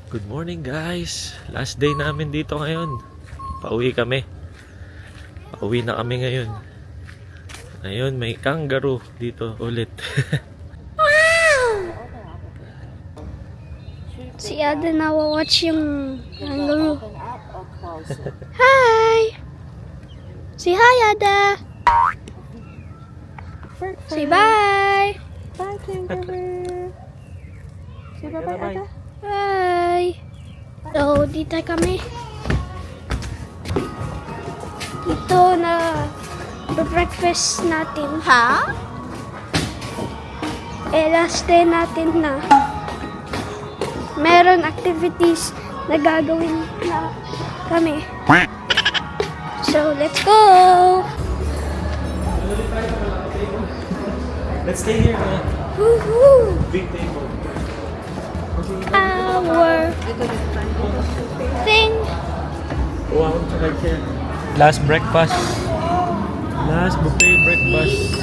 Good morning guys. Last day namin dito ngayon. Pauwi kami. Pauwi na kami ngayon. Ngayon may kangaroo dito ulit. Si Ada nawa-watch yung kangaroo. Hi! Say hi, Ada! Say bye! Bye, kangaroo. Say bye-bye, Ada. Bye! So, dito kami. Dito na breakfast natin. Ha? Last day natin na. Meron activities na gagawin na kami. So, let's go! Let's stay here man. Woohoo! Big table. Our thing. Wow, right here. Last breakfast. Last buffet breakfast.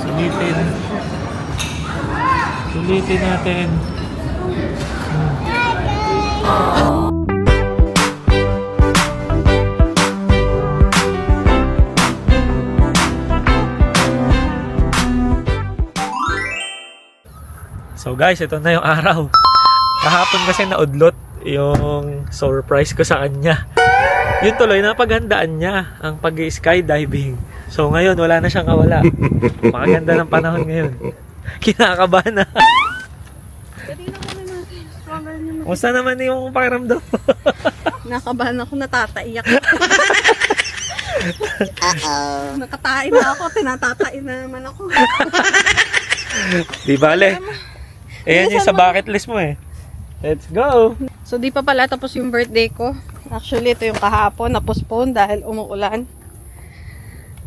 Sulitin. Sulitin natin. So guys, ito na yung araw. Kahapon kasi naudlot yung surprise ko sa kanya. Yun tuloy, napaghandaan niya ang pag-skydiving. So ngayon, wala na siyang kawala. Makaganda ng panahon ngayon. Kinakabahan na. Kumusta naman yung pakiramdam? Nakabahan ako, natataiyak. Nakatain na ako, tinatatain na naman ako. Di bale. Ayan yung sa bucket list mo eh. Let's go! So, di pa pala tapos yung birthday ko. Actually, ito yung kahapon, na-postpone dahil umuulan.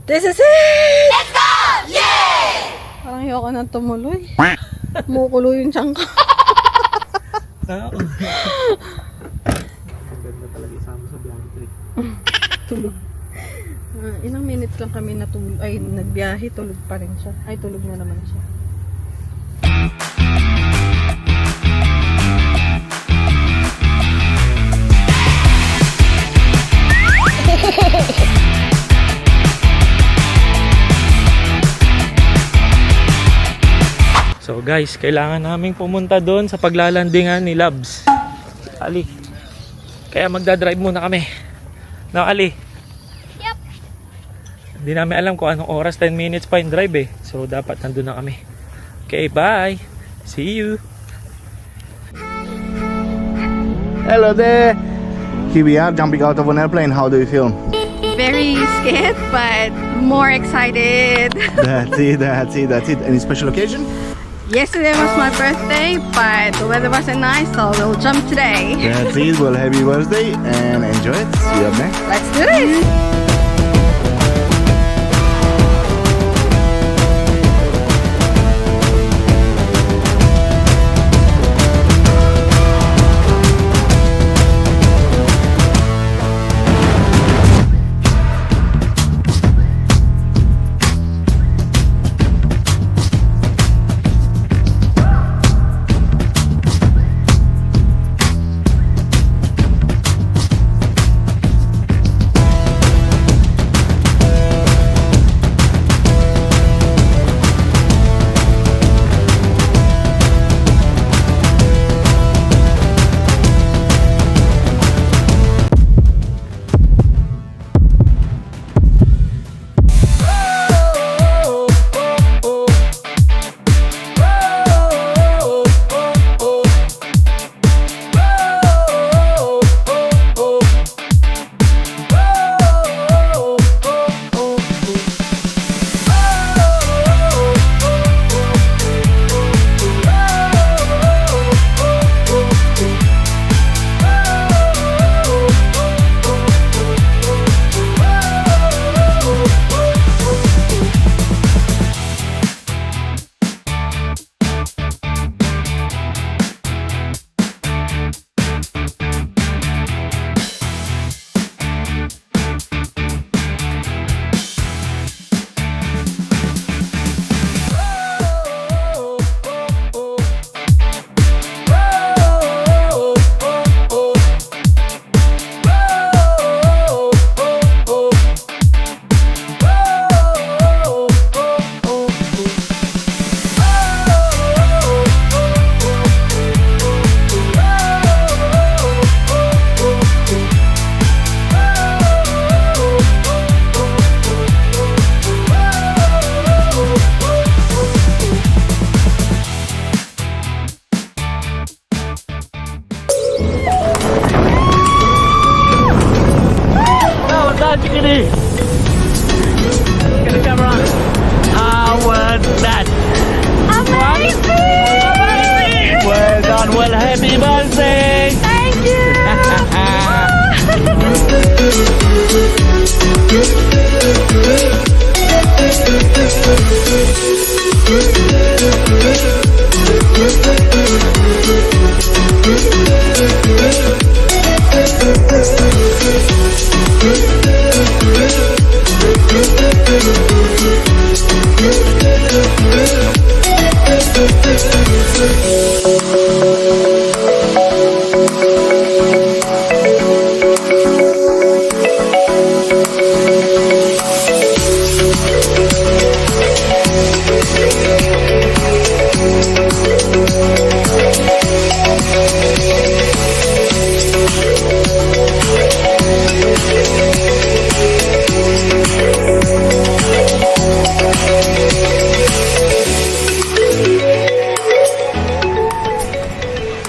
This is it! Let's go! Yay! Parang ayoko nang tumuloy. Mukulo yung tiyan ko. Ang ganda talaga isama sa blanket. Tulog. Ilang minutes lang kami natulog, ay nagbiyahe, tulog pa rin siya. Ay, tulog na naman siya. So guys, kailangan naming pumunta doon sa paglalandingan ni Labs. Ali. Kaya magdadrive muna kami. No, Ali? Yep. Hindi namin alam kung anong oras, 10 minutes pa yung drive eh. So dapat nandun na kami. Okay, bye. See you. Hello there. Here we are jumping out of an airplane. How do you feel? Very scared, but more excited. That's it, that's it, that's it. Any special occasion? Yesterday was my birthday, but the weather wasn't nice, so we'll jump today. That's it. Well, happy birthday and enjoy it. See you up next. Let's do this! lady. Get the camera. How was that? Amazing! Well done. Well, happy birthday. Thank you!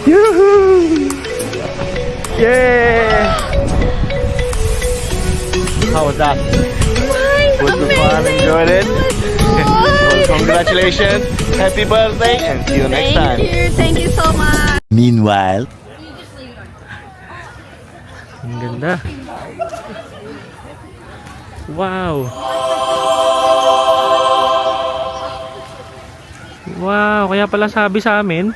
Yoo-hoo! Yeah! How was that? Was the fun? Enjoyed it? Congratulations. Happy birthday and see you next time. Thank you so much. Meanwhile. Ang ganda. Wow! Wow! Kaya pala sabi sa amin,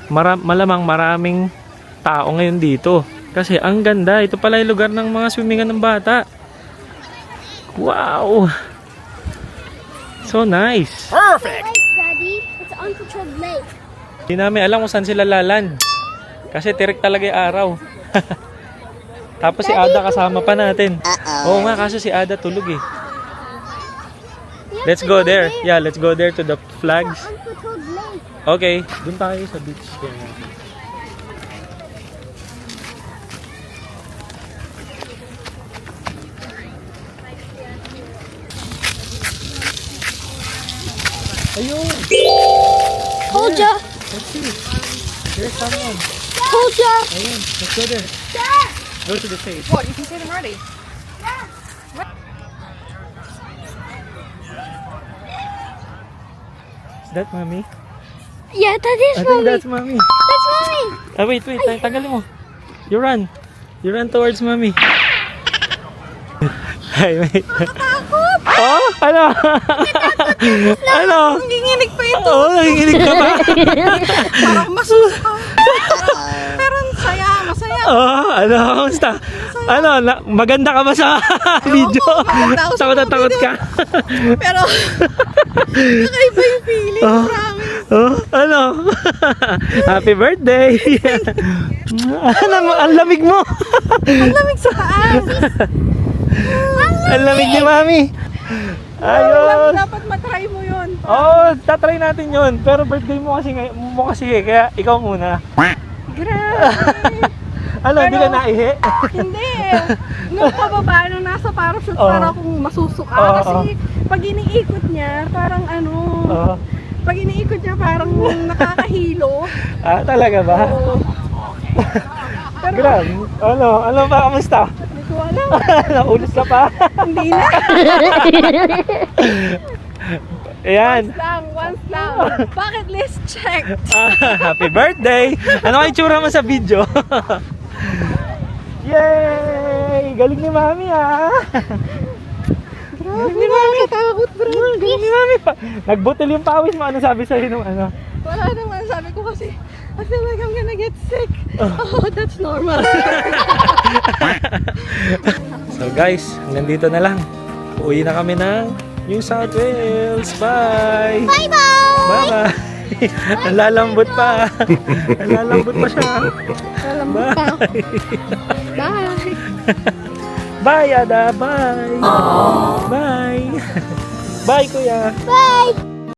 malamang maraming tao ngayon dito. Kasi ang ganda. Ito pala yung lugar ng mga swimmingan ng bata. Wow! So nice! Lake, Daddy. It's uncontrolled lake. Hindi namin alam kung saan sila lalan. Kasi tirik talaga yung araw. Tapos si Ada kasama pa natin. Oo nga, kasi si Ada tulog eh. Let's go there. Yeah, let's go there to the flags. Uncontrolled lake. Okay, dun tayo sa beach. Ayun! Hold ya! Let's see. There's someone. Hold ya! Ayun, let's go there. Go to the stage. What? You can see them already. Is that mommy? Yeah, that is I think mommy. that's mommy. That's mommy. Ah, wait. Tanggalin mo. You run. You run towards mommy. Hi, wait. Oh, ano? Ano? Nanginginig pa ito. Oo, nanginginig ka ba? Parang masusa. Pero masaya. Oh, ano? Kamusta? Ano? Maganda ka ba sa video? maganda ako sa Takot na mga takot ka? Pero, nakaiba yung feeling. Oh. Promise. Oh, ano? Happy birthday! Ang lamig mo! Ang lamig sa taas. Ang lamig ni mami! Ayos! Dapat matry mo yun. Oh, tatry natin yun. Pero birthday mo kasi kaya ikaw muna. Grabe. Ano, hindi ka naihi? Hindi. Nung pababa, nung nasa parachute, Oh. para akong masusuka. Oh, Kasi pag iniikot niya, parang Oh. pag iniikot niya, parang nakakahilo. Ah, talaga ba? Oo. Pero, Grabe. Ano ba? Kamusta? hindi ko alam. Naulos ka pa? Hindi na. Ayan. Once lang. Bucket list check. Happy birthday! Ano kayo tsura mo sa video? Yay! Galing ni mami ah! Grabe, nakakatakot bro. Galing ni mami pa. Nagbutil yung pawis mo. Ano sabi sa'yo nung ano? Wala naman, sabi ko kasi, I feel like I'm gonna get sick. Oh, that's normal. So guys, hanggang dito na lang. Uuwi na kami ng New South Wales. Bye! Bye-bye! Bye-bye! Ang lalambot pa. Ang lalambot pa siya. Alam pa. Bye! Bye! Bye, Ada! Bye! Bye! Bye, Kuya! Bye!